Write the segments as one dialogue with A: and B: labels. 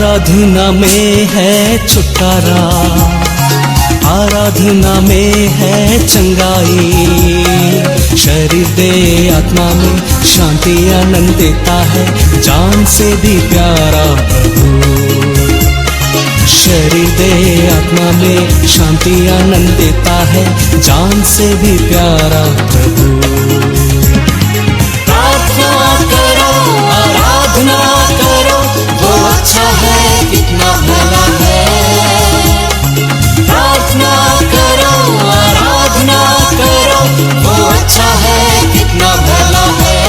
A: आराधना में है छुटकारा, आराधना में है चंगाई। शरीर दे आत्मा में शांति आनंद देता है, जान से भी प्यारा प्रभु। शरीर दे आत्मा में शांति आनंद देता है, जान से भी प्यारा प्रभु। प्रार्थना करो, आराधना करो, वो अच्छा है, कितना भला है। प्रार्थना करो, आराधना करो, वो अच्छा है, कितना भला है।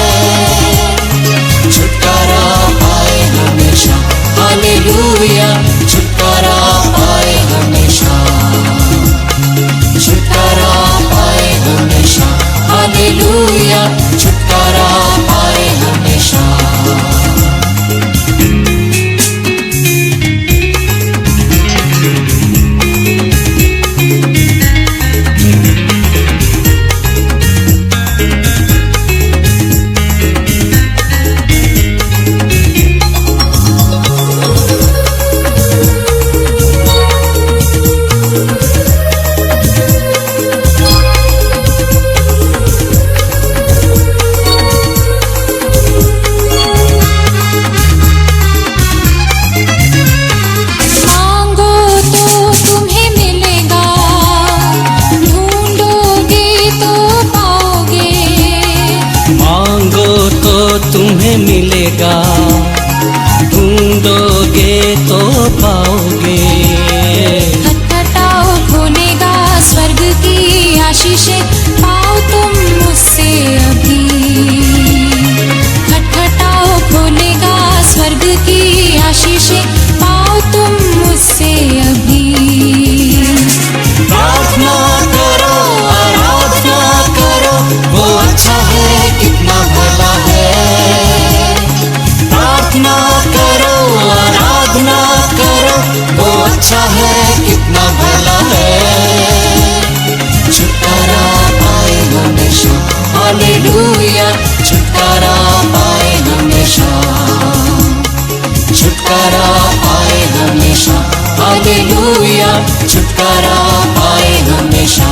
A: छुटकारा पाए हमेशा, हालेलुया। छुटकारा पाए हमेशा, छुटकारा पाए हमेशा, हालेलुया। छुटकारा पाए हमेशा। तुम्हें मिलेगा, ढूंढोगे तो पाओगे।
B: खटखटाओ खोलेगा स्वर्ग की आशीषें, पाओ तुम मुझसे अभी। खटखटाओ खोलेगा स्वर्ग की आशीषें, पाओ तुम मुझसे अभी।
A: प्रार्थना करो, आराधना करो, वो अच्छा है, कितना भला है। प्रार्थना करो, आराधना करो, वो अच्छा है, कितना भला है। छुटकारा पाए हमेशा, हालेलुया। छुटकारा पाए हमेशा, छुटकारा पाए हमेशा, हालेलुया। छुटकारा पाए हमेशा।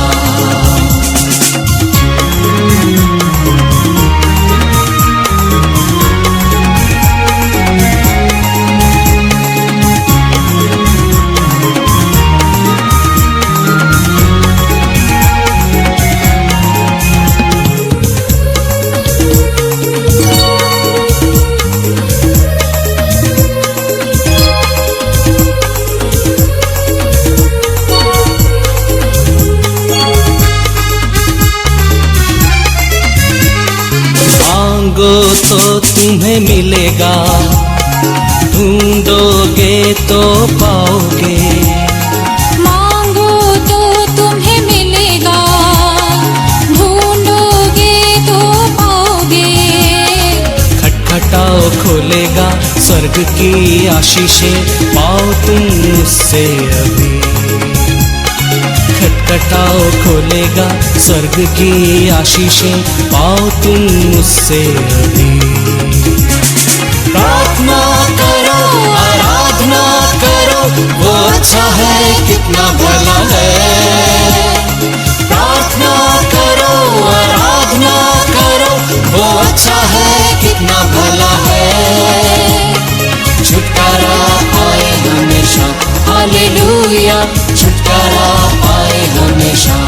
A: मांगो तो तुम्हें मिलेगा, ढूंढोगे तो पाओगे।
B: मांगो तो तुम्हें मिलेगा, ढूंढोगे तो पाओगे।
A: खटखटाओ खोलेगा स्वर्ग की आशीषें, पाओ तुम मुझसे अभी। खटखटाओ खोलेगा स्वर्ग की आशीषें, पाओ तुम मुझसे अभी। प्रार्थना करो, आराधना करो, वो अच्छा है, कितना भला है। प्रार्थना करो, आराधना करो, वो अच्छा है, कितना भला है। छुटकारा पाए हमेशा, हालेलुया। छुटकारा पाए हमेशा,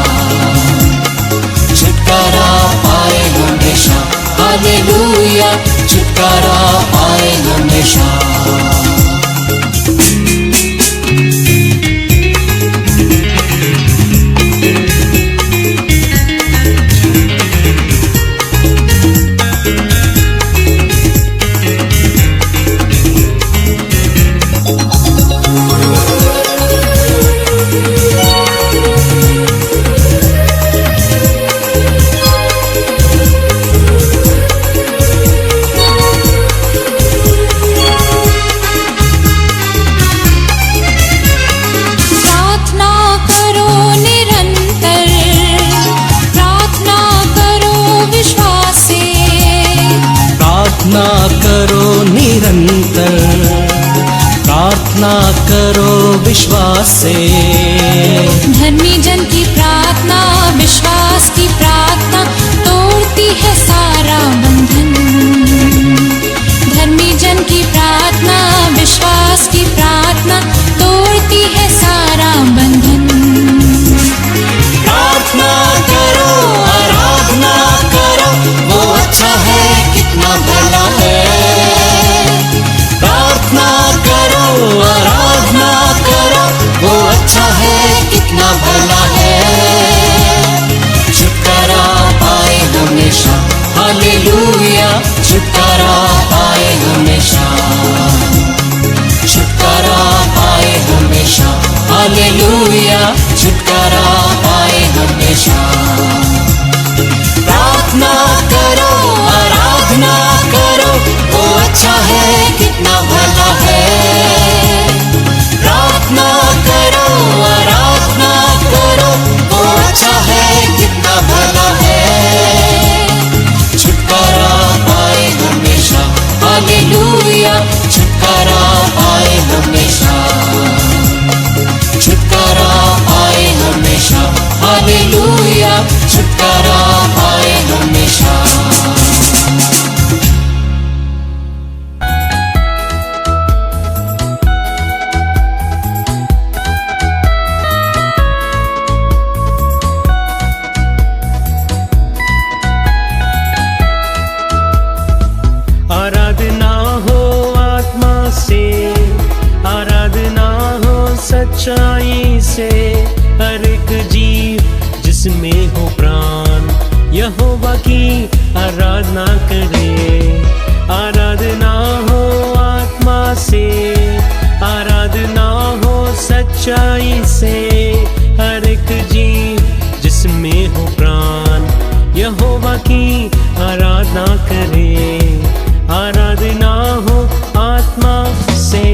A: छुटकारा पाए हमेशा, हालेलुया। छुटकारा पाए हमेशा। प्रार्थना प्रार्थना करो विश्वास से।
B: धर्मी जन की प्रार्थना, विश्वास की प्रार्थना तोड़ती है सारा बंधन। धर्मी जन की प्रार्थना, विश्वास की प्रार्थना तोड़ती है सारा बंधन।
A: प्रार्थना करो, आराधना करो, वो अच्छा है कितना भला है। प्रार्थना करो, आराधना करो, वो अच्छा है कितना भला है। छुटकारा पाए हमेशा, हालेलुया, छुटकारा पाए हमेशा। छुटकारा पाए हमेशा, हालेलुया, छुटकारा पाए हमेशा। प्रार्थना करो, आराधना करो, वो अच्छा है कितना भला है। प्रार्थना करो, आराधना करो, वो अच्छा है कितना भला है। छुटकारा पाए हमेशा, हालेलुया, छुटकारा पाए हमेशा। छुटकारा पाए हमेशा, हालेलुया, छुटकारा पाए हमेशा।
C: आराधना हो आत्मा से, आराधना हो सच्चाई से। हर एक जीव जिसमें हो प्राण, यहोवा की आराधना करे। आराधना हो आत्मा से, आराधना हो सच्चाई से। हर एक जीव जिसमें हो प्राण, यहोवा की आराधना करे। आराधना हो आत्मा से।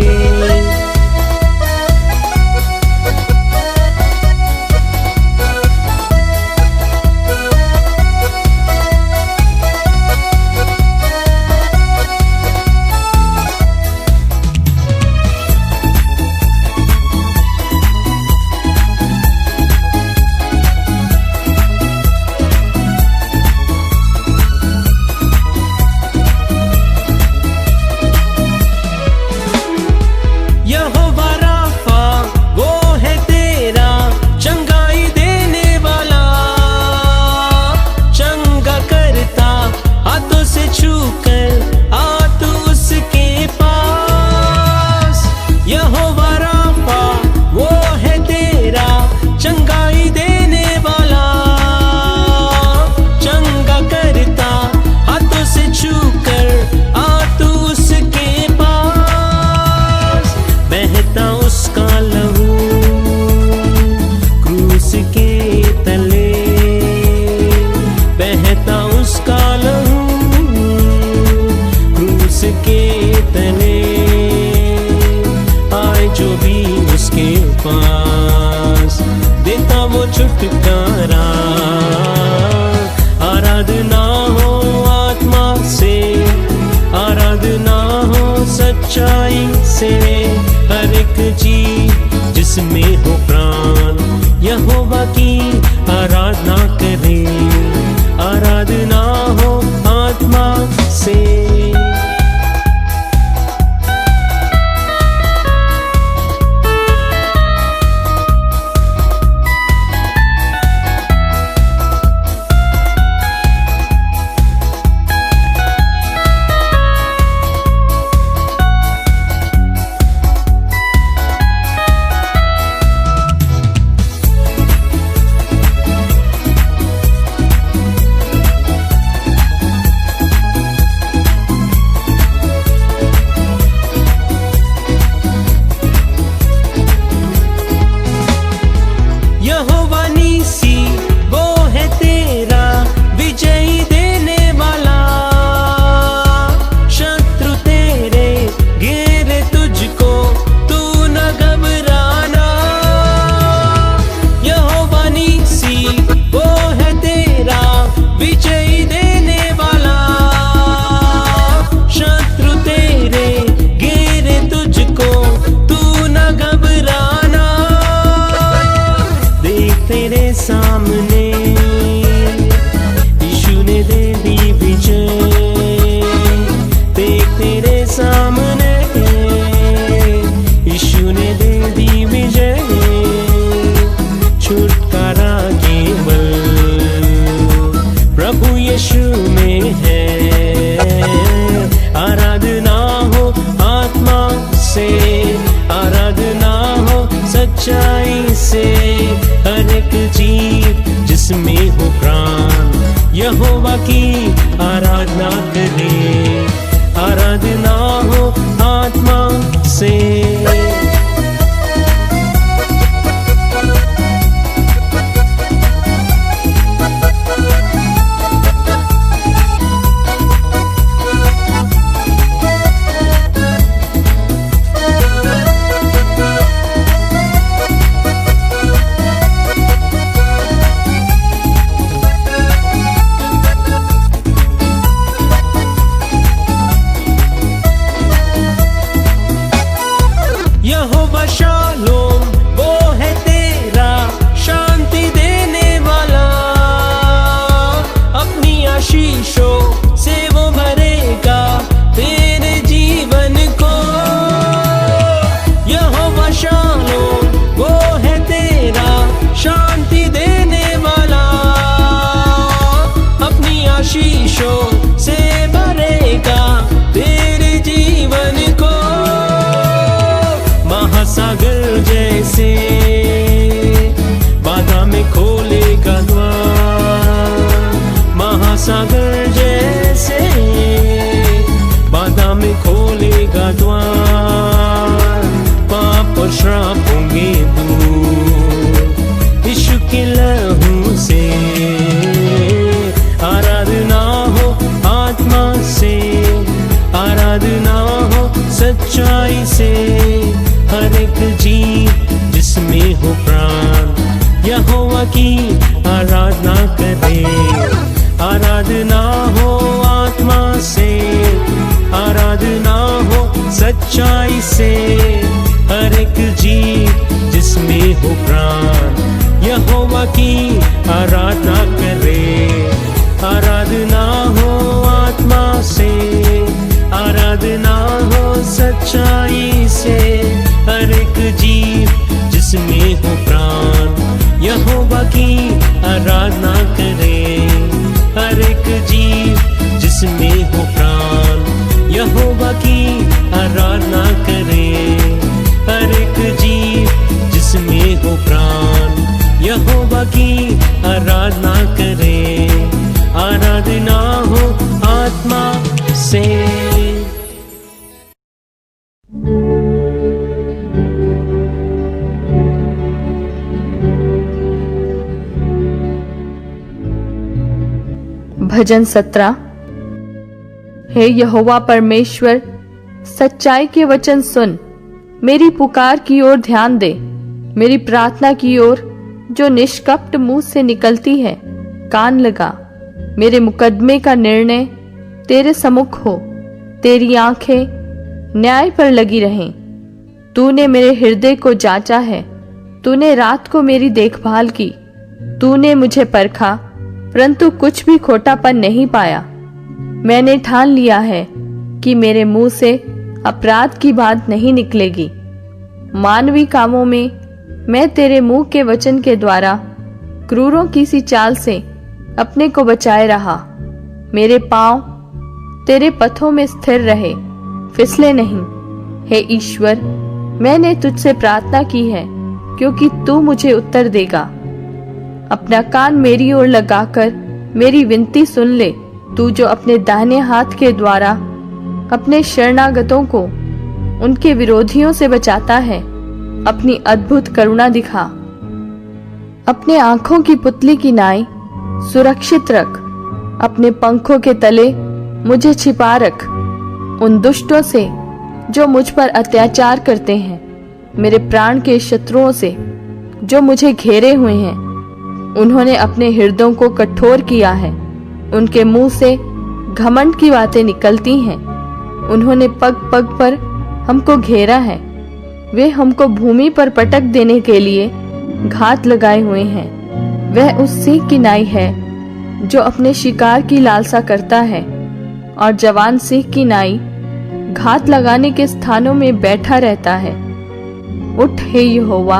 C: छुटकारा। आराधना हो आत्मा से, आराधना हो सच्चाई से। हर एक जीव जिसमें हो प्राण, यहोवा की आराधना करे। आराधना हो आत्मा से। यहोवा की आराधना करें, आराधना हो आत्मा से। यहोवा शालोम वो है तेरा शांति देने वाला, अपनी आशीषों से वो भरेगा तेरे जीवन को। यहोवा शालोम वो है तेरा शांति देने वाला, अपनी आशीषों से भरेगा तेरे जीवन को। महासागर जैसे बाधा में खोलेगा द्वार, महासागर जैसे बाधा में खोलेगा द्वार। पाप और श्राप होंगे दूर यीशु के लहू से, आराधना हो आत्मा से, आराधना हो सच्चाई से। हर एक जीव जिसमें हो प्राण यहोवा की आराधना करे, आराधना हो आत्मा से, आराधना हो सच्चाई से। हर एक जीव जिसमें हो प्राण यहोवा की आराधना करे, आराधना हो आत्मा से, आराधना हो सच्चाई से। हर एक जीव जिसमें हो प्राण यहोवा की आराधना करे, हर एक जीव जिसमें हो प्राण यहोवा की आराधना करे, हर एक जीव जिसमें हो प्राण यहोवा की आराधना करे, आराधना हो आत्मा से।
D: भजन 17। हे यहोवा परमेश्वर, सच्चाई के वचन सुन, मेरी पुकार की ओर ध्यान दे, मेरी प्रार्थना की ओर जो निष्कपट मुंह से निकलती है कान लगा। मेरे मुकदमे का निर्णय तेरे सम्मुख हो, तेरी आंखें न्याय पर लगी रहें। तूने मेरे हृदय को जांचा है, तूने रात को मेरी देखभाल की। तूने मुझे परखा परंतु कुछ भी खोटापन नहीं पाया। मैंने ठान लिया है कि मेरे मुंह से अपराध की बात नहीं निकलेगी। मानवी कामों में मैं तेरे मुंह के वचन के द्वारा क्रूरों की सी चाल से अपने को बचाए रहा। मेरे पांव तेरे पथों में स्थिर रहे, फिसले नहीं। हे ईश्वर, मैंने तुझसे प्रार्थना की है क्योंकि तू मुझे उत्तर देगा। अपना कान मेरी ओर लगाकर मेरी विनती सुन ले। तू जो अपने दाहिने हाथ के द्वारा अपने शरणागतों को उनके विरोधियों से बचाता है, अपनी अद्भुत करुणा दिखा। अपने आंखों की पुतली की नाई सुरक्षित रख, अपने पंखों के तले मुझे छिपा रख। उन दुष्टों से जो मुझ पर अत्याचार करते हैं, मेरे प्राण के शत्रुओं से जो मुझे घेरे हुए हैं, उन्होंने अपने हृदयों को कठोर किया है। उनके मुंह से घमंड की बातें निकलती हैं। उन्होंने पग पग पर हमको घेरा है। वे हमको भूमि पर पटक देने के लिए घात लगाए हुए हैं। वह उस सिंह की नाई है जो अपने शिकार की लालसा करता है, और जवान सिंह की नाई घात लगाने के स्थानों में बैठा रहता है। उठ हे यहोवा,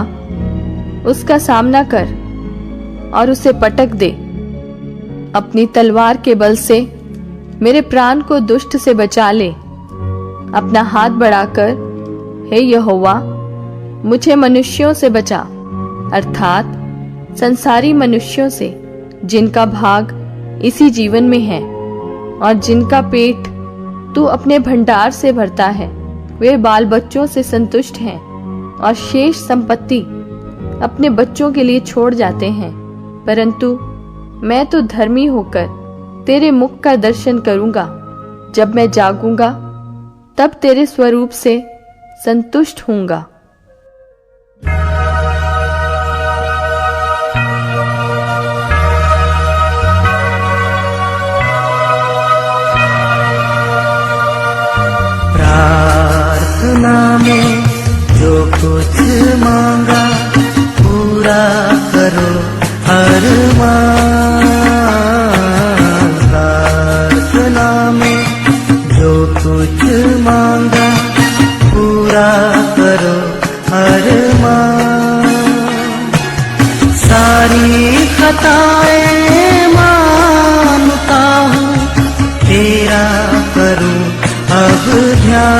D: उसका सामना कर और उसे पटक दे। अपनी तलवार के बल से मेरे प्राण को दुष्ट से बचा ले। अपना हाथ बढ़ाकर हे यहोवा, मुझे मनुष्यों से बचा, अर्थात संसारी मनुष्यों से जिनका भाग इसी जीवन में हैं, और जिनका पेट तू अपने भंडार से भरता है वे बाल बच्चों से संतुष्ट हैं और शेष संपत्ति अपने बच्चों के लिए छोड़ जाते हैं। परंतु मैं तो धर्मी होकर तेरे मुख का दर्शन करूंगा। जब मैं जागूंगा तब तेरे स्वरूप से संतुष्ट होऊंगा।
E: प्रार्थना में जो कुछ मांगा पूरा करो अरमान। प्रार्थना में जो कुछ मांगा पूरा करो अरमान। सारी खताएं मानता हूँ तेरा करूँ अब ध्यान।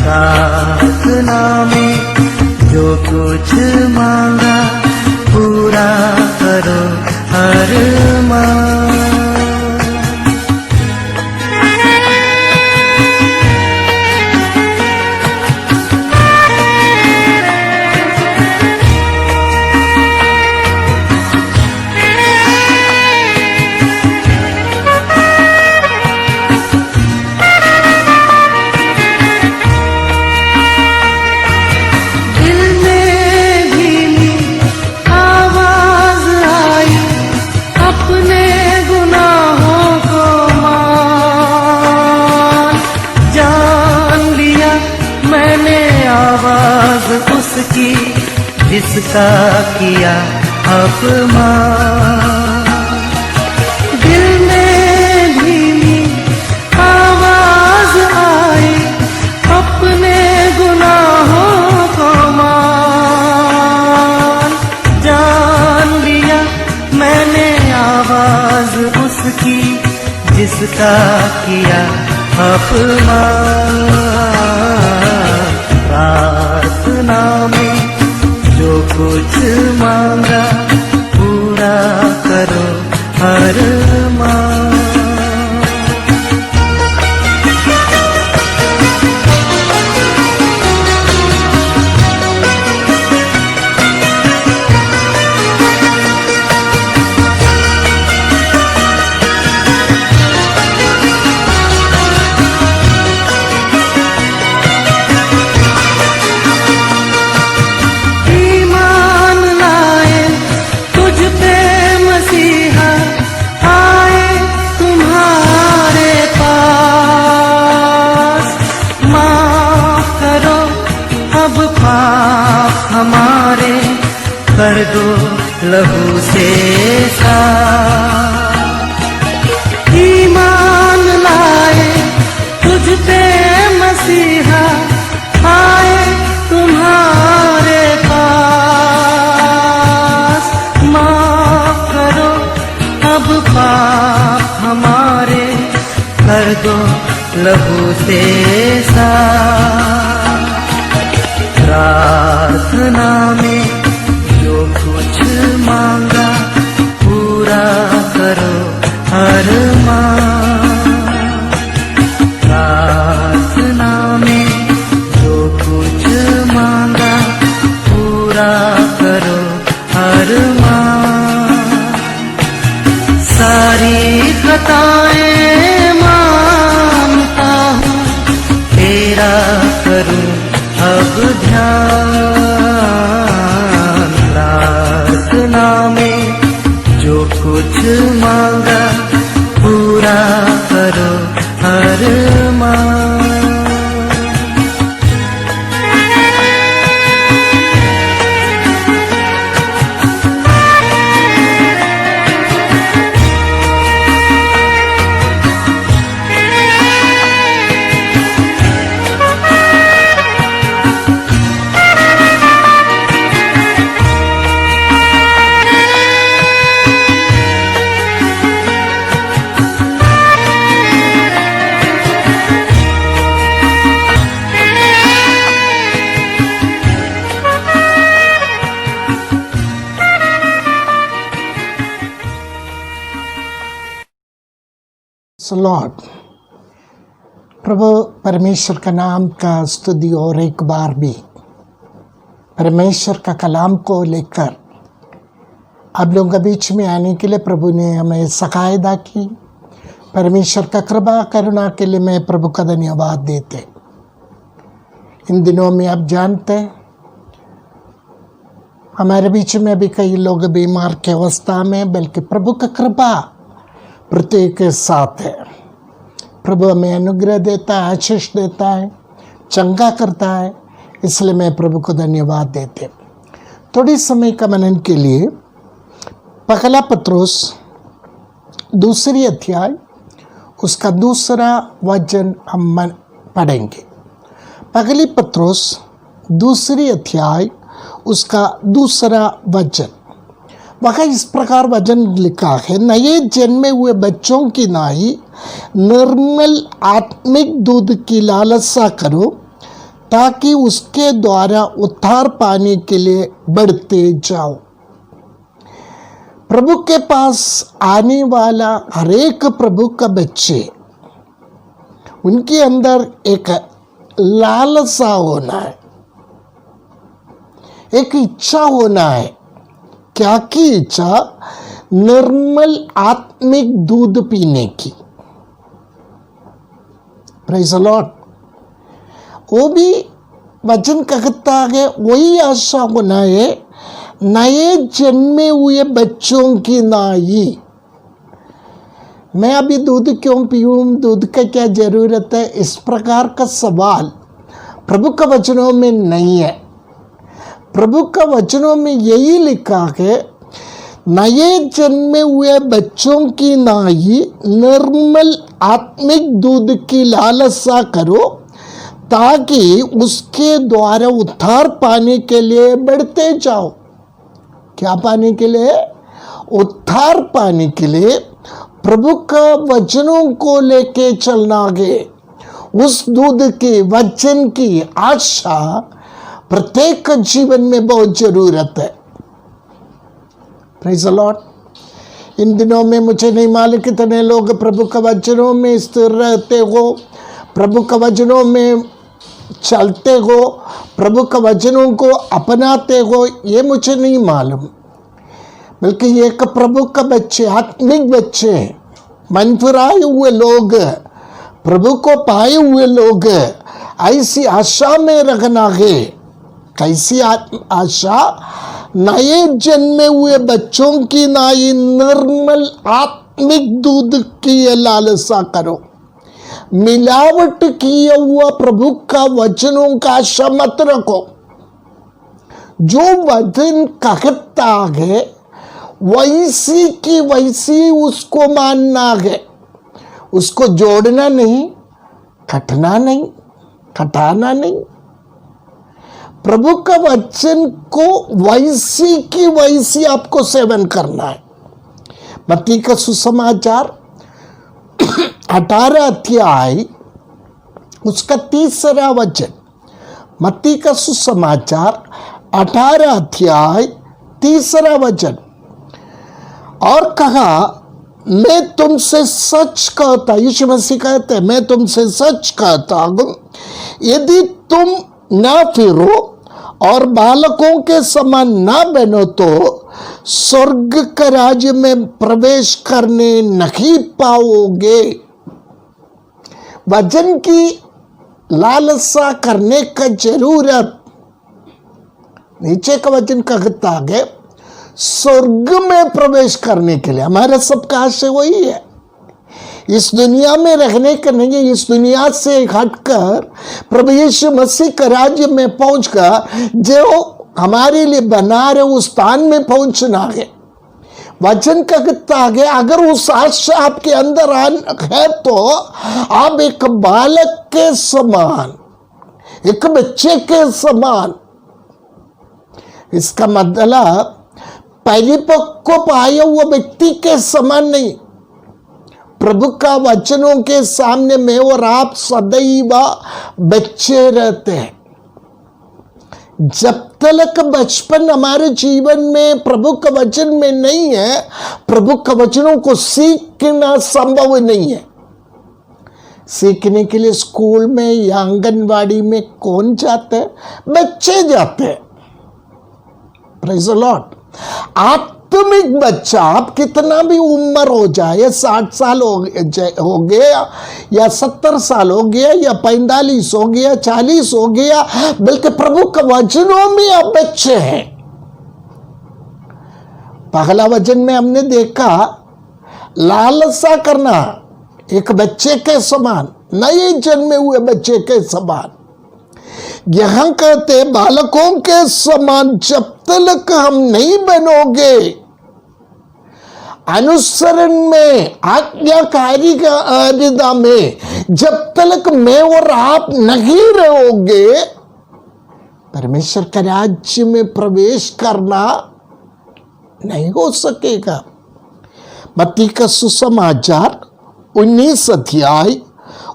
E: प्रार्थना में जो कुछ मांगा पूरा करो अरमान। जिसका किया अपमान। दिल में धीमी आवाज आई अपने गुनाहों को मान। जान लिया मैंने आवाज उसकी जिसका किया अपमान। प्रार्थना में जो कुछ मांगा पूरा करो अरमान। हमारे कर दो लहू से साफ। ईमान लाए तुझ पे मसीहा आए तुम्हारे पास। माफ करो अब पाप हमारे कर दो लहू से साफ। प्रार्थना में जो कुछ मांगा पूरा करो अरमान। प्रार्थना में जो कुछ मांगा पूरा करो अरमान। सारी खताएं मानता हूँ तेरा करूँ अब ध्यान। प्रार्थना में जो कुछ मांगा पूरा करो अरमान।
F: लॉर्ड। प्रभु परमेश्वर का नाम का स्तुति और एक बार भी परमेश्वर का कलाम को लेकर आप लोगों के बीच में आने के लिए प्रभु ने हमें सहायता की। परमेश्वर का कृपा करुणा के लिए मैं प्रभु का धन्यवाद देते। इन दिनों में आप जानते हैं हमारे बीच में भी कई लोग बीमार की अवस्था में, बल्कि प्रभु का कृपा प्रत्येक के साथ है। प्रभु हमें अनुग्रह देता है, आशीष देता है, चंगा करता है, इसलिए मैं प्रभु को धन्यवाद देते। थोड़ी समय का मनन के लिए पहला पत्रुस 2 अध्याय उसका 2 वचन हम पढ़ेंगे। पहली पत्रुस 2 अध्याय उसका 2 वचन। वहाँ इस प्रकार वचन लिखा है, नए जन्मे हुए बच्चों की नाई निर्मल आत्मिक दूध की लालसा करो, ताकि उसके द्वारा उद्धार पाने के लिए बढ़ते जाओ। प्रभु के पास आने वाला हरेक प्रभु का बच्चे, उनके अंदर एक लालसा होना है, एक इच्छा होना है। क्या की इच्छा? निर्मल आत्मिक दूध पीने की। Praise the Lord. वो भी वचन कहता है वही आशा होना है, नए जन्मे हुए बच्चों की नाई। मैं अभी दूध क्यों पीऊँ, दूध का क्या जरूरत है, इस प्रकार का सवाल प्रभु का वचनों में नहीं है। प्रभु का वचनों में यही लिखा है, नए जन्मे हुए बच्चों की नाई निर्मल आत्मिक दूध की लालसा करो, ताकि उसके द्वारा उद्धार पाने के लिए बढ़ते जाओ। क्या पाने के लिए? उद्धार पाने के लिए प्रभु का वचनों को लेके चलना है। उस दूध के वचन की आशा प्रत्येक जीवन में बहुत जरूरत है। Praise the Lord. इन दिनों में मुझे नहीं मालूम कितने लोग प्रभु का वचनों में स्थिर रहते हो, प्रभु का वचनों में चलते हो, प्रभु का वचनों को अपनाते हो, ये मुझे नहीं मालूम। बल्कि एक प्रभु का बच्चे, आत्मिक बच्चे, मन फिराए हुए लोग, प्रभु को पाए हुए लोग, ऐसी आशा में रखना है। कैसी आशा? नए जन्मे हुए बच्चों की नाई निर्मल आत्मिक दूध की लालसा करो। मिलावट किया हुआ प्रभु का वचनों का आशा मत रखो। जो वचन कहता है वैसी की वैसी उसको मानना है, उसको जोड़ना नहीं, घटाना नहीं, घटाना नहीं। प्रभु का वचन को वैसी की वैसी आपको सेवन करना है। मत्ती का सुसमाचार 18 अध्याय उसका 3 वचन। मत्ती का सुसमाचार 18 अध्याय 3 वचन। और कहा, मैं तुमसे सच कहता, यीशु मसीह कहते हैं, मैं तुमसे सच कहता हूं, यदि तुम ना फिरो और बालकों के समान ना बनो तो स्वर्ग के राज्य में प्रवेश करने नहीं पाओगे। वचन की लालसा करने का जरूरत। नीचे का वचन कहता है स्वर्ग में प्रवेश करने के लिए। हमारा सबका आशय वही है, इस दुनिया में रहने का नहीं है, इस दुनिया से हटकर प्रभु यीशु मसीह के राज्य में पहुंचकर जो हमारे लिए बना रहे उस स्थान में पहुंचना है। वचन कहता है अगर उस आशा आपके अंदर है तो आप एक बालक के समान, एक बच्चे के समान, इसका मतलब परिपक्व पाया हुआ व्यक्ति के समान नहीं। प्रभु का वचनों के सामने में और आप सदैव बच्चे रहते हैं। जब तक बचपन हमारे जीवन में प्रभु का वचन में नहीं है, प्रभु का वचनों को सीखना संभव नहीं है। सीखने के लिए स्कूल में या आंगनवाड़ी में कौन जाते हैं? बच्चे जाते हैं। Praise the Lord. आत्मिक बच्चा, आप कितना भी उम्र हो जाए, 60 साल हो गया या 70 साल हो गया या 45 हो गया, 40 हो गया, बल्कि प्रभु के वचनों में आप बच्चे हैं। पहला वचन में हमने देखा लालसा करना एक बच्चे के समान, नए जन्मे हुए बच्चे के समान। यहां कहते बालकों के समान जब तक हम नहीं बनोगे, अनुसरण में, आज्ञाकारिता में जब तक मैं और आप नहीं रहोगे, परमेश्वर के राज्य में प्रवेश करना नहीं हो सकेगा। मत्ती का सुसमाचार 19 अध्याय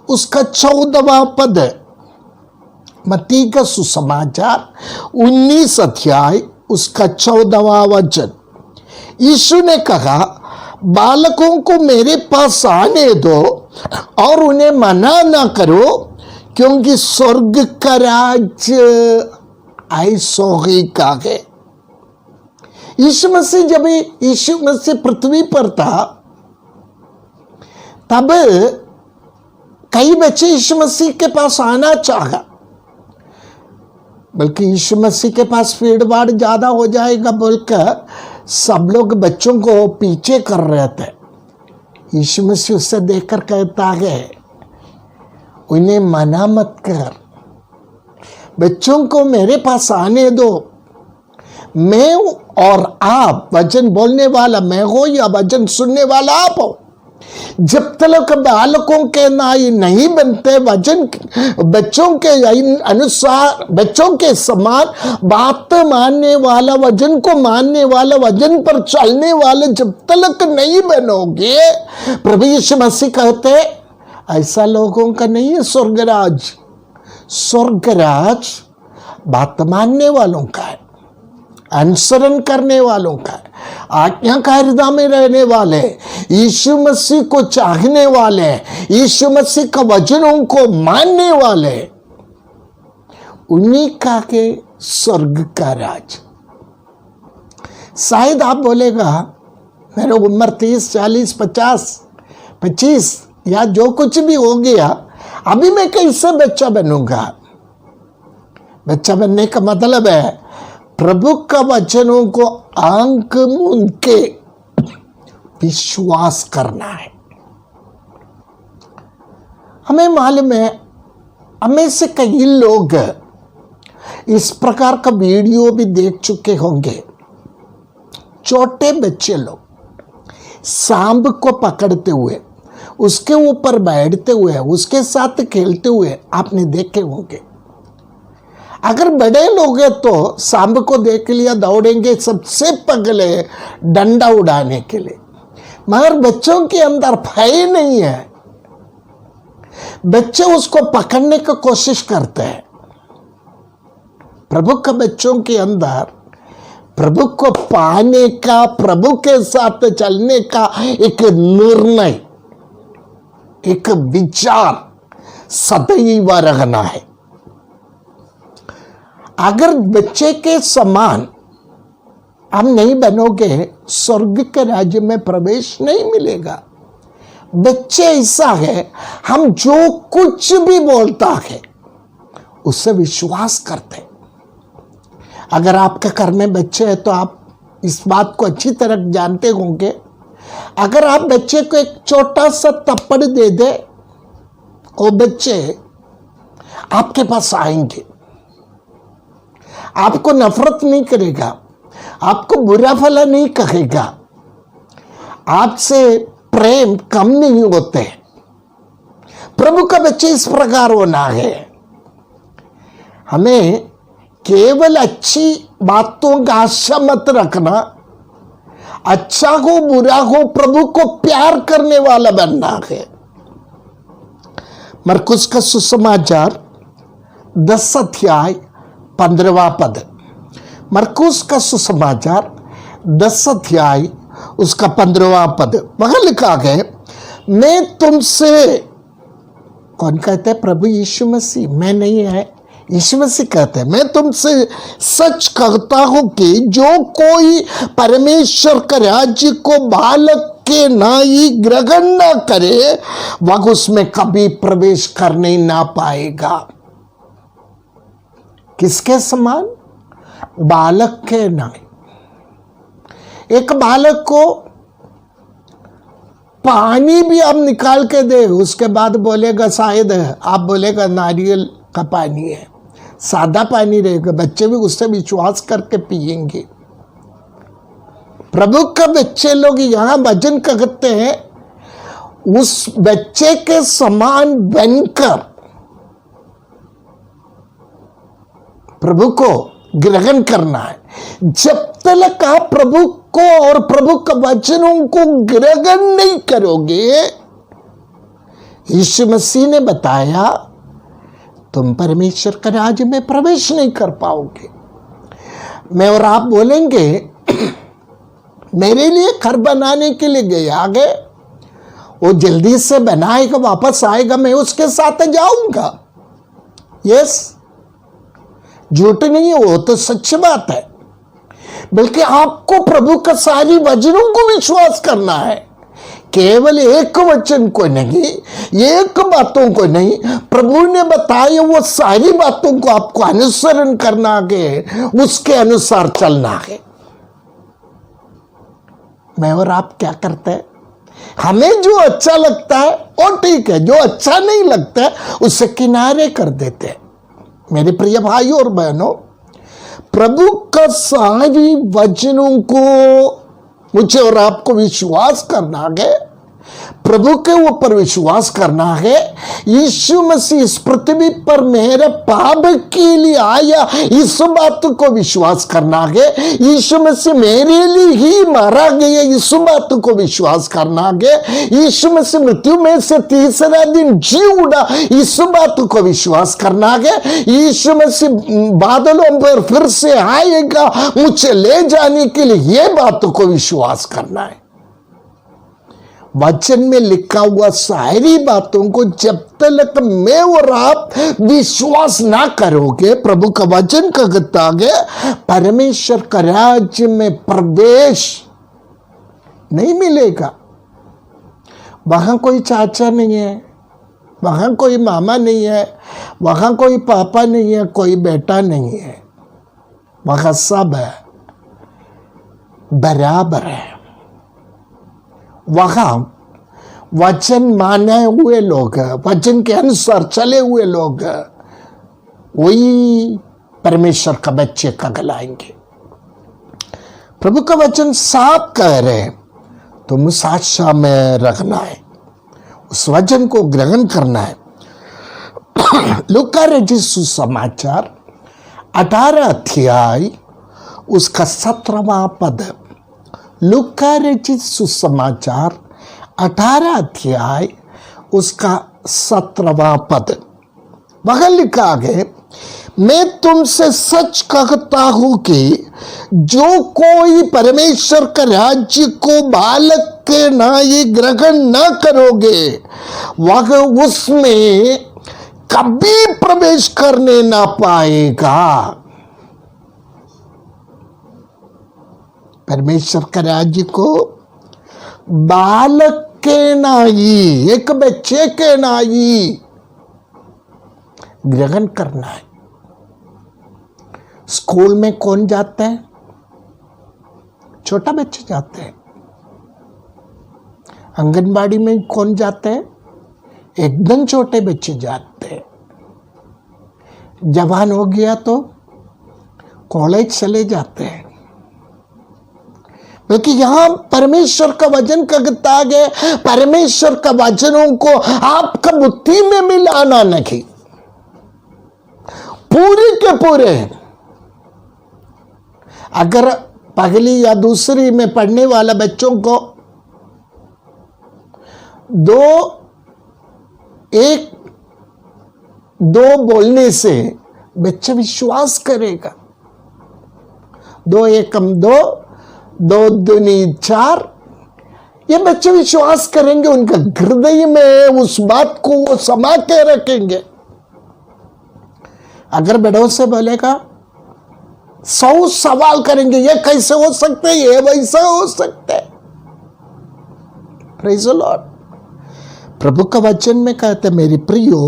F: उसका 14वां पद है। मत्ती का सुसमाचार 19 अध्याय उसका 14वां वचन। यीशु ने कहा, बालकों को मेरे पास आने दो और उन्हें मना ना करो, क्योंकि स्वर्ग का राज्य ऐसों ही का है। यीशु मसीह जब यीशु मसीह पृथ्वी पर था, तब कई बच्चे यीशु मसीह के पास आना चाहा, बल्कि यीशु मसीह के पास भीड़ भाड़ ज्यादा हो जाएगा बोलकर सब लोग बच्चों को पीछे कर रहे थे। यीशु मसीह उससे देखकर कहता है, उन्हें मना मत कर, बच्चों को मेरे पास आने दो। मैं और आप, वचन बोलने वाला मैं हो या वचन सुनने वाला आप हो, जब तक बालकों के नाई नहीं बनते, वचन बच्चों के अनुसार, बच्चों के समान बात मानने वाला, वचन को मानने वाला, वचन पर चलने वाले जब तक नहीं बनोगे, प्रभु यीशु मसीह कहते ऐसा लोगों का नहीं है स्वर्गराज। स्वर्गराज बात मानने वालों का है, अनुसरण करने वालों का, आज्ञाकारिता में रहने वाले, यीशु मसीह को चाहने वाले, यीशु मसीह का वचनों को मानने वाले, उन्हीं का के स्वर्ग का राज। शायद आप बोलेगा, मेरी उम्र 30, 40, 50, 25 या जो कुछ भी हो गया, अभी मैं कैसे बच्चा बनूंगा? बच्चा बनने का मतलब है प्रभु का वचनों को आंख मूंद के विश्वास करना है। हमें मालूम है, हमें से कई लोग इस प्रकार का वीडियो भी देख चुके होंगे। छोटे बच्चे लोग सांप को पकड़ते हुए, उसके ऊपर बैठते हुए, उसके साथ खेलते हुए आपने देखे होंगे। अगर बड़े लोग हैं तो सांप को देख लिया दौड़ेंगे सबसे पहले डंडा उड़ाने के लिए, मगर बच्चों के अंदर भय नहीं है। बच्चे उसको पकड़ने की कोशिश करते हैं। प्रभु के बच्चों के अंदर प्रभु को पाने का, प्रभु के साथ चलने का एक निर्णय, एक विचार सदैव रहना है। अगर बच्चे के समान हम नहीं बनोगे, स्वर्ग के राज्य में प्रवेश नहीं मिलेगा। बच्चे ऐसा है, हम जो कुछ भी बोलता है उससे विश्वास करते। अगर आपके घर में बच्चे हैं तो आप इस बात को अच्छी तरह जानते होंगे। अगर आप बच्चे को एक छोटा सा थप्पड़ दे दे, वो बच्चे आपके पास आएंगे, आपको नफरत नहीं करेगा, आपको बुरा भला नहीं कहेगा, आपसे प्रेम कम नहीं होते। प्रभु का बच्चे इस प्रकार होना है। हमें केवल अच्छी बातों का आशा मत रखना, अच्छा हो बुरा हो प्रभु को प्यार करने वाला बनना है। मरकुस का सुसमाचार 10 अध्याय 15वां पद। मरकुस का सुसमाचार 10 अध्याय उसका 15वां पद। वहां लिखा है, मैं तुमसे कौन कहते हैं? प्रभु यीशु मसीह। मैं नहीं है, यीशु मसीह कहते हैं, मैं तुमसे सच कहता हूं कि जो कोई परमेश्वर का राज्य को बालक के नाई ग्रहण ना करे वह उसमें कभी प्रवेश करने ना पाएगा। किसके समान? बालक के नाई। एक बालक को पानी भी आप निकाल के दे, उसके बाद बोलेगा शायद है, आप बोलेगा नारियल का पानी है, सादा पानी रहेगा, बच्चे भी उससे विश्वास करके पिएंगे। प्रभु का बच्चे लोग यहां भजन कहते हैं, उस बच्चे के समान बनकर प्रभु को ग्रहण करना है। जब तक आप प्रभु को और प्रभु के वचनों को ग्रहण नहीं करोगे, यीशु मसीह ने बताया, तुम परमेश्वर के राज्य में प्रवेश नहीं कर पाओगे। मैं और आप बोलेंगे मेरे लिए घर बनाने के लिए गया आगे, वो जल्दी से बनाएगा, वापस आएगा, मैं उसके साथ जाऊंगा। यस, झूठ नहीं है, वो तो सच बात है। बल्कि आपको प्रभु का सारी वचनों को विश्वास करना है, केवल एक वचन को नहीं, एक बातों को नहीं, प्रभु ने बताया वो सारी बातों को आपको अनुसरण करना है, उसके अनुसार चलना है। मैं और आप क्या करते हैं? हमें जो अच्छा लगता है वो ठीक है, जो अच्छा नहीं लगता है उसे किनारे कर देते हैं। मेरे प्रिय भाइयों और बहनों, प्रभु का सारी वचनों को मुझे और आपको विश्वास करना है, प्रभु के ऊपर विश्वास करना है। यीशु मसीह इस पृथ्वी पर मेरे पाप के लिए आया, इस बात को विश्वास करना है। यीशु मसीह मेरे लिए ही मारा गया, इस बात को विश्वास करना है। यीशु मसीह मृत्यु में से तीसरा दिन जी उड़ा, इस बात को विश्वास करना है। यीशु मसीह बादलों पर फिर से आएगा मुझे ले जाने के लिए, यह बात को विश्वास करना है। वचन में लिखा हुआ सारी बातों को जब तक मैं और आप विश्वास ना करोगे, प्रभु का वचन कहता है परमेश्वर का राज्य में प्रवेश नहीं मिलेगा। वहां कोई चाचा नहीं है, वहां कोई मामा नहीं है, वहां कोई पापा नहीं है, कोई बेटा नहीं है, वहां सब है, बराबर है। वहां वचन माने हुए लोग, वचन के अनुसार चले हुए लोग, वही परमेश्वर का बच्चे कहलाएंगे। प्रभु का वचन साफ कह रहे हैं, तुम साक्षा में रखना है, उस वचन को ग्रहण करना है। लूका रचित सुसमाचार 18 अध्याय उसका 17वां पद। लूका रचित सुसमाचार 18 अध्याय उसका 17वां पद। वहां लिखा है, मैं तुमसे सच कहता हूं कि जो कोई परमेश्वर का राज्य को बालक के नाई ग्रहण न करोगे वह उसमें कभी प्रवेश करने ना पाएगा। परमेश्वर का राज्य को बालक के नाई, एक बच्चे के नाई ग्रहण करना है। स्कूल में कौन जाता है? छोटा बच्चे जाते हैं। आंगनबाड़ी में कौन जाते हैं? एकदम छोटे बच्चे जाते हैं। जवान हो गया तो कॉलेज चले जाते हैं। क्योंकि यहां परमेश्वर का वचन कहता है, परमेश्वर का वचनों को आपका बुद्धि में मिलाना नहीं, पूरे के पूरे। अगर पहली या दूसरी में पढ़ने वाला बच्चों को दो बोलने से बच्चा विश्वास करेगा। 2 एकम 2, 2 दूनी 4, ये बच्चे विश्वास करेंगे, उनका हृदय में उस बात को वो समा के रखेंगे। अगर बड़ों से बोलेगा 100 सवाल करेंगे, ये कैसे हो सकते, ये वैसे हो सकते। Praise the Lord. प्रभु का वचन में कहते, मेरी प्रियो,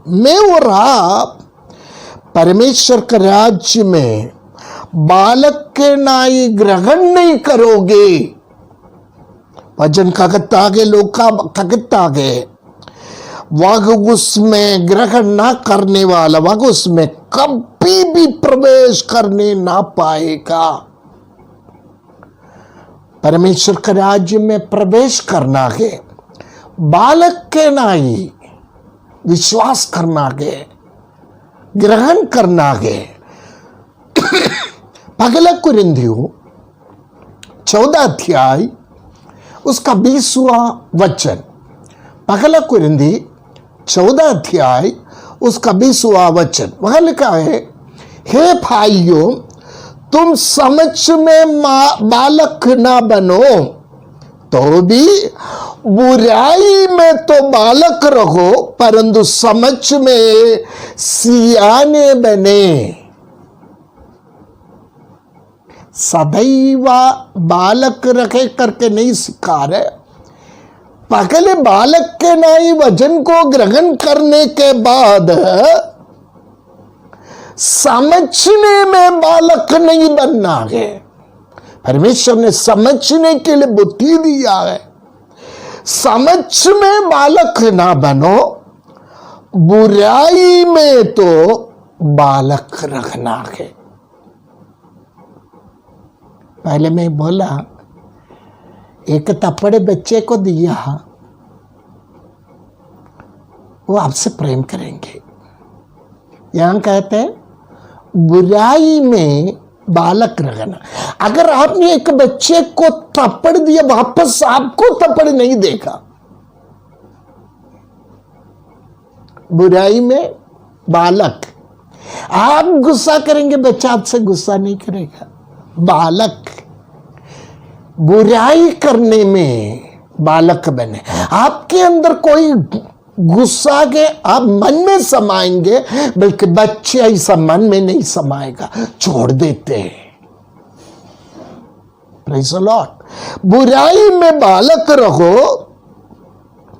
F: मैं और आप परमेश्वर के राज्य में बालक के नाई ग्रहण नहीं करोगे। वचन का कहता आगे, लोग का कहता आगे, वह उसमें ग्रहण ना करने वाला वह उसमें कभी भी प्रवेश करने ना पाएगा। परमेश्वर के राज्य में प्रवेश करना है, बालक के नाई विश्वास करना है, ग्रहण करना है। पहला कुरिन्थियों 14 अध्याय उसका 20वां वचन। पहला कुरिन्थी 14 अध्याय उसका 20वां वचन। वहां लिखा है, हे भाइयों, तुम समझ में बालक ना बनो, तो भी बुराई में तो बालक रहो, परंतु समझ में सियाने बने। सदैव बालक रखे करके नहीं सिखा रहे। पहले बालक के नाई वचन को ग्रहण करने के बाद समझने में बालक नहीं बनना है। परमेश्वर ने समझने के लिए बुद्धि दिया है। समझ में बालक ना बनो, बुराई में तो बालक रखना है। पहले मैं बोला, एक थप्पड़ बच्चे को दिया, वो आपसे प्रेम करेंगे। यहां कहते हैं बुराई में बालक रखना। अगर आपने एक बच्चे को थप्पड़ दिया, वापस आपको थप्पड़ नहीं देगा। बुराई में बालक, आप गुस्सा करेंगे, बच्चा आपसे गुस्सा नहीं करेगा। बालक बुराई करने में बालक बने। आपके अंदर कोई गुस्सा के आप मन में समाएंगे, बल्कि बच्चे ऐसा मन में नहीं समाएगा, छोड़ देते हैं। Praise the Lord. बुराई में बालक रहो,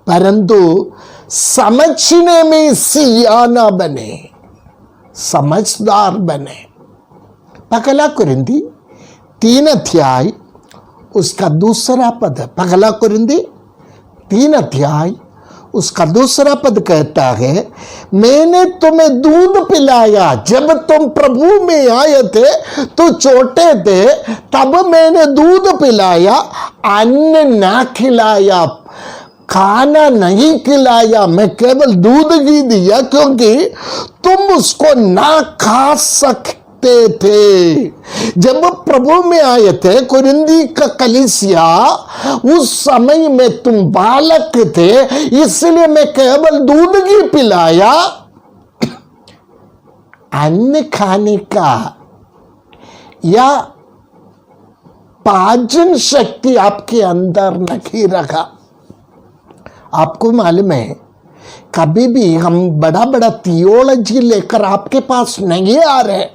F: परंतु समझने में सियाना बने, समझदार बने। पहला कुरिन्थी 3 अध्याय उसका 2 पद। पहला कुरिन्थी 3 अध्याय उसका 2 पद कहता है, मैंने तुम्हें दूध पिलाया जब तुम प्रभु में आए थे, तो छोटे थे, तब मैंने दूध पिलाया, अन्न ना खिलाया, खाना नहीं खिलाया। मैं केवल दूध ही दिया, क्योंकि तुम उसको ना खा सकते थे। जब प्रभु में आए थे कुरिन्थी का कलीसिया, उस समय में तुम बालक थे, इसलिए मैं केवल दूध ही पिलाया। अन्न खाने का या पाचन शक्ति आपके अंदर नहीं रखा। आपको मालूम है, कभी भी हम बड़ा बड़ा थियोलॉजी लेकर आपके पास नहीं आ रहे,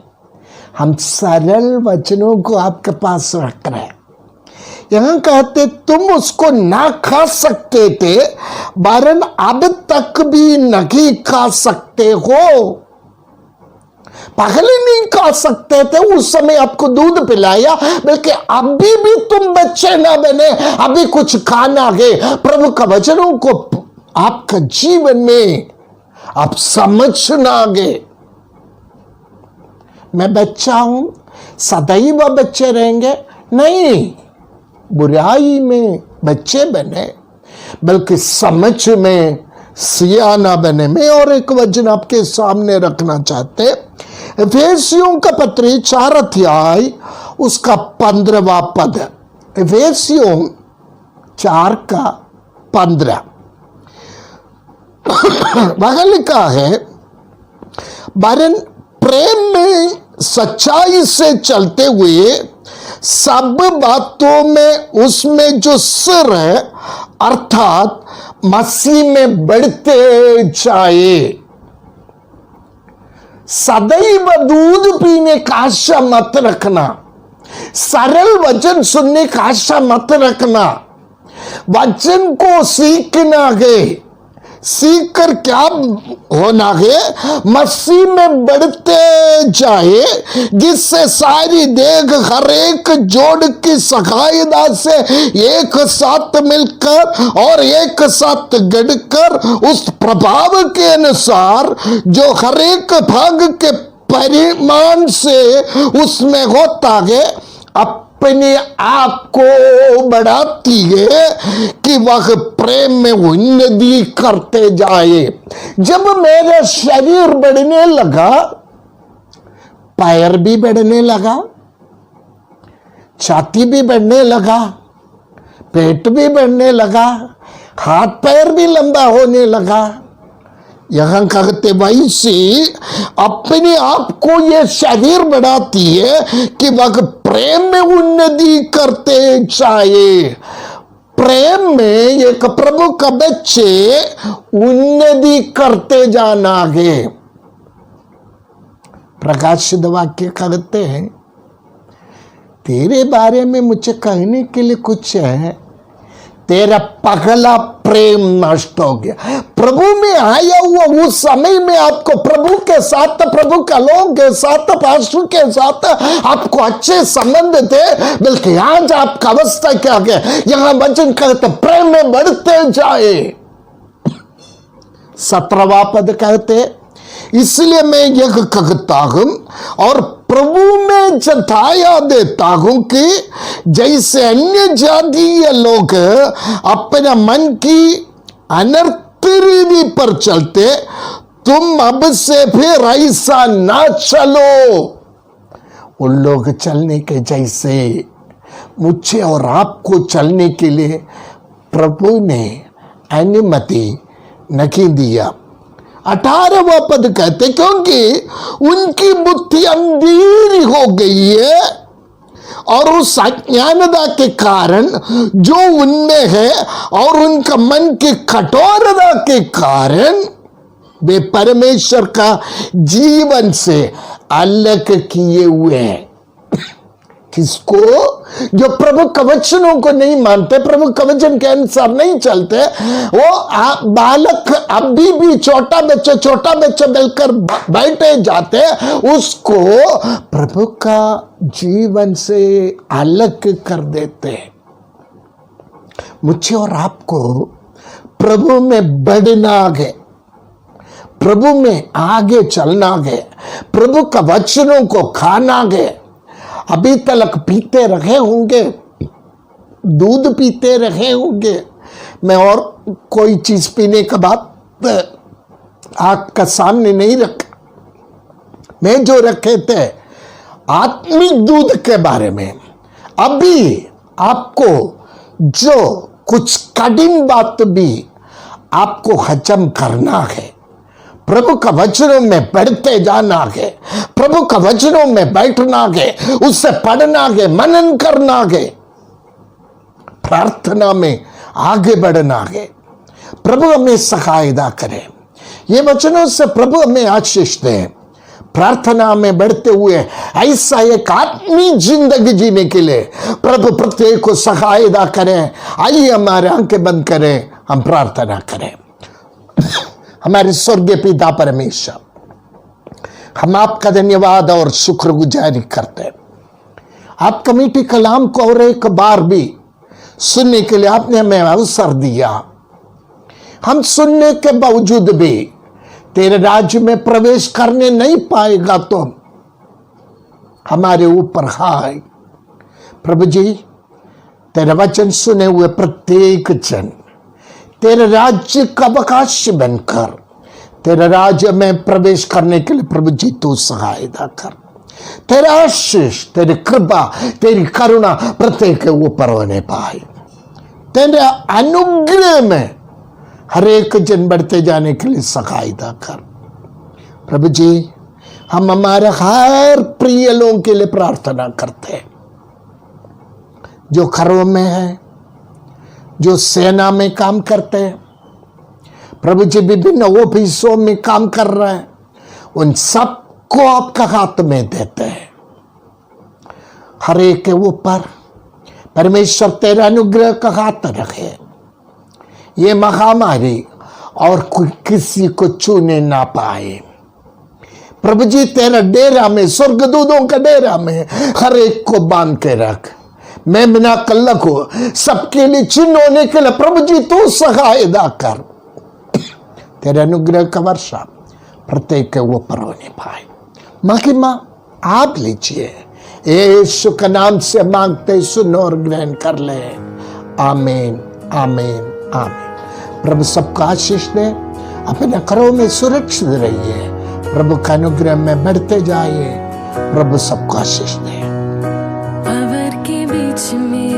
F: हम सरल वचनों को आपके पास रख रहे हैं। यहां कहते तुम उसको ना खा सकते थे, वरन अब तक भी नहीं खा सकते हो। पहले नहीं खा सकते थे, उस समय आपको दूध पिलाया, बल्कि अभी भी तुम बच्चे ना बने, अभी कुछ खाना है। प्रभु का वचनों को आपका जीवन में आप समझना गए। मैं बच्चा हूं, सदैव बच्चे रहेंगे नहीं, बुराई में बच्चे बने, बल्कि समझ में सियाना बने। मैं और एक वचन आपके सामने रखना चाहते, एफेसियों का पत्री 4 अध्याय उसका 15वां पद। एफेसियों 4 का 15 वहां लिखा है, वरन प्रेम में सच्चाई से चलते हुए सब बातों में उसमें जो सिर है अर्थात मसीह में बढ़ते जाए। सदैव दूध पीने का आशा मत रखना, सरल वचन सुनने का आशा मत रखना। वचन को सीखना है, सीख कर क्या होना है, मसीह में बढ़ते जाए, जिससे सारी देख हर एक जोड़ की सहायता से एक साथ मिलकर और एक साथ गढ़कर उस प्रभाव के अनुसार जो हर एक भाग के परिमाण से उसमें होता है, अपने आप को बढ़ाती है कि वह प्रेम में उन्नति करते जाए। जब मेरा शरीर बढ़ने लगा, पैर भी बढ़ने लगा, छाती भी बढ़ने लगा, पेट भी बढ़ने लगा, हाथ पैर भी लंबा होने लगा। यहां कहते वैसे अपने आप को यह शरीर बढ़ाती है कि वह प्रेम में उन्नति करते जाए। प्रेम में एक प्रभु का बच्चे उन्नति करते जाना है। प्रकाशित वाक्य कहते हैं, तेरे बारे में मुझे कहने के लिए कुछ है, तेरा पगला प्रेम नष्ट हो गया। प्रभु में आया हुआ उस समय में आपको प्रभु के साथ, प्रभु का लोग के साथ, पास्टर के साथ आपको अच्छे संबंध थे, बल्कि आज आपका अवस्था क्या है, यहां वचन कहते प्रेम में बढ़ते जाए। 17वां पद कहते, इसलिए मैं यह कहता हूं और प्रभु में जताया देता हूं कि जैसे अन्य जातीय लोग अपने मन की अनर्थ रीति पर चलते, तुम अब से फिर ऐसा ना चलो। उन लोग चलने के जैसे मुझे और आपको चलने के लिए प्रभु ने अनुमति नहीं दिया। 18वां पद कहते, क्योंकि उनकी बुद्धि अंधेरी हो गई है और उस अज्ञानता के कारण जो उनमें है और उनका मन की कठोरता के कारण वे परमेश्वर का जीवन से अलग किए हुए हैं। किसको? जो प्रभु के वचनों को नहीं मानते, प्रभु के वचन के अनुसार नहीं चलते, वो बालक अभी भी छोटा बच्चा मिलकर बैठे जाते, उसको प्रभु का जीवन से अलग कर देते। मुझे और आपको प्रभु में बढ़ना है, प्रभु में आगे चलना है, प्रभु का वचनों को खाना है। अभी तक पीते रहे होंगे, दूध पीते रहे होंगे, मैं और कोई चीज पीने के बाद आपका सामने नहीं रखा। मैं जो रखे थे आत्मिक दूध के बारे में, अभी आपको जो कुछ कठिन बात भी आपको हजम करना है, प्रभु का वचनों में बढ़ते जाना है, प्रभु का वचनों में बैठना है, उससे पढ़ना है, मनन करना है, प्रार्थना में आगे बढ़ना है। प्रभु हमें सहायता करे, ये वचनों से प्रभु हमें आशीष दे। प्रार्थना में बढ़ते हुए ऐसा एक आत्मिक जिंदगी जीने के लिए प्रभु प्रत्येक को सहायता करें। आइए हमारे आंखें बंद करें, हम प्रार्थना करें। हमारे स्वर्गीय पिता परमेश्वर, हम आपका धन्यवाद और शुक्रगुजारी करते हैं। आपका मीठी कलाम को और एक बार भी सुनने के लिए आपने हमें अवसर दिया। हम सुनने के बावजूद भी तेरे राज्य में प्रवेश करने नहीं पाएगा तो हमारे ऊपर हाय। प्रभु जी, तेरा वचन सुने हुए प्रत्येक जन तेरे राज्य का अवकाश बनकर तेरे राज्य में प्रवेश करने के लिए प्रभु जी तू सहायता कर। तेरा आशीष, तेरी कृपा, तेरी करुणा प्रत्येक के ऊपर होने पाए। तेरे अनुग्रह में हर एक जन बढ़ते जाने के लिए सहायता कर। प्रभु जी, हम हमारे हर प्रिय लोगों के लिए प्रार्थना करते हैं। जो घरों में है, जो सेना में काम करते हैं, प्रभु जी विभिन्न ऑफिसों में काम कर रहे हैं, उन सबको आपका हाथ में देते हैं। हर एक के ऊपर परमेश्वर तेरा अनुग्रह का हाथ रखे। ये महामारी और किसी को छूने ना पाए। प्रभु जी तेरा डेरा में, स्वर्गदूतों का डेरा में हर एक को बांध के रख। मैं बिना कल्लक हो सबके लिए चिन्ह होने के लिए प्रभु जी तू सहायता कर। तेरे अनुग्रह का वर्षा प्रत्येक के ऊपर होने पाए। महिमा आप लीजिए, यीशु के नाम से मांगते सुनो और ग्रहण कर ले। आमीन आमीन आमीन। प्रभु सबको आशीष दे। अपने घरों में सुरक्षित रहिए। प्रभु का अनुग्रह में बढ़ते जाइए। प्रभु सबको आशीष दे।
G: भंवर के बीच में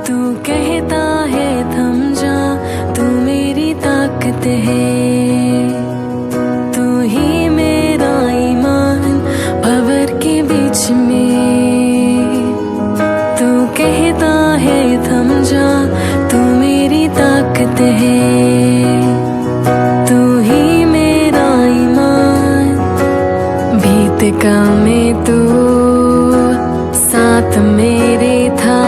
G: तू कहता है थम जा, तू मेरी ताकत है, तू ही मेरा ईमान। भंवर के बीच में तू कहता है थम जा, तू मेरी ताकत है, तू ही मेरा ईमान। भीत का में तू साथ मेरे था,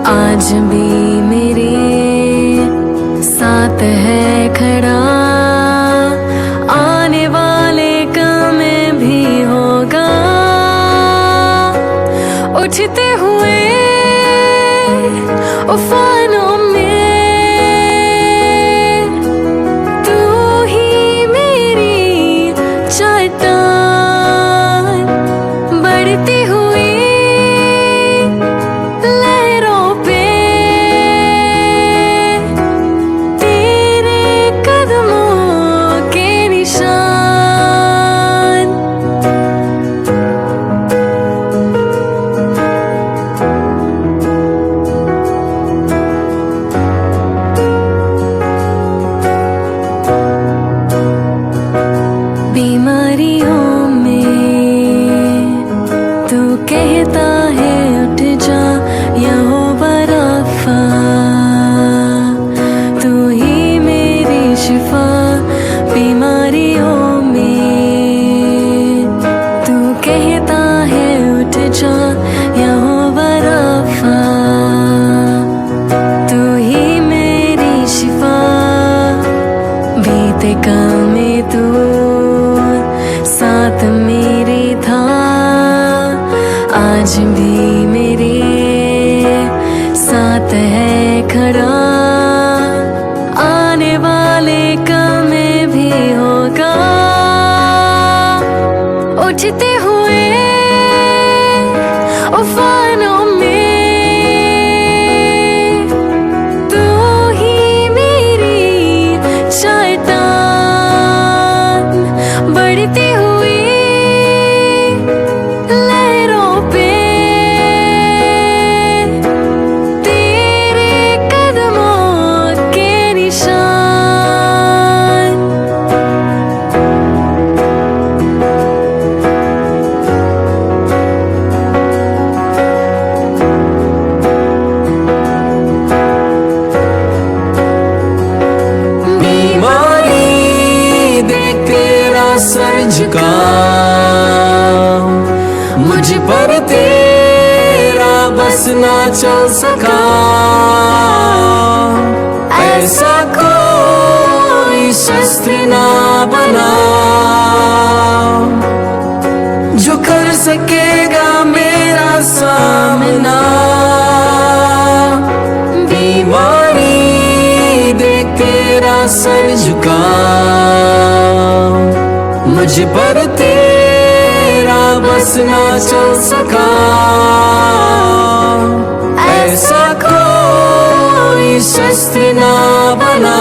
G: आज भी मेरे साथ है खड़ा। आने वाले का में भी होगा, उठते हुए उफानों में तू ही मेरी चट्टान। बढ़ती हुई लहरों पे तेरे कदमों के निशान। बीमारियों में तू कहता है उठ जा, यहोवा राफा, तू ही मेरी शिफा। बीमारियों में तू कहता है उठ जा, यहोवा राफा, तू ही मेरी शिफा। बीते कल में तू साथ मेरे था, आज भी मेरे साथ है खड़ा। आने वाले कल में भी होगा, उठते हुए उफानों में तू ही मेरी चट्टान। बढ़ती हुई लहरों पे तेरे कदमों के निशान।
C: बीमारी देख तेरा सर झुका, मुझ पर तेरा बस ना चल सका। ऐसा कोई शस्त्र ना बना जो कर सकेगा मेरा सामना। बीमारी देख तेरा सर झुका, मुझ पर तेरा बस ना चल सका। ऐसा कोई शस्त्र ना बना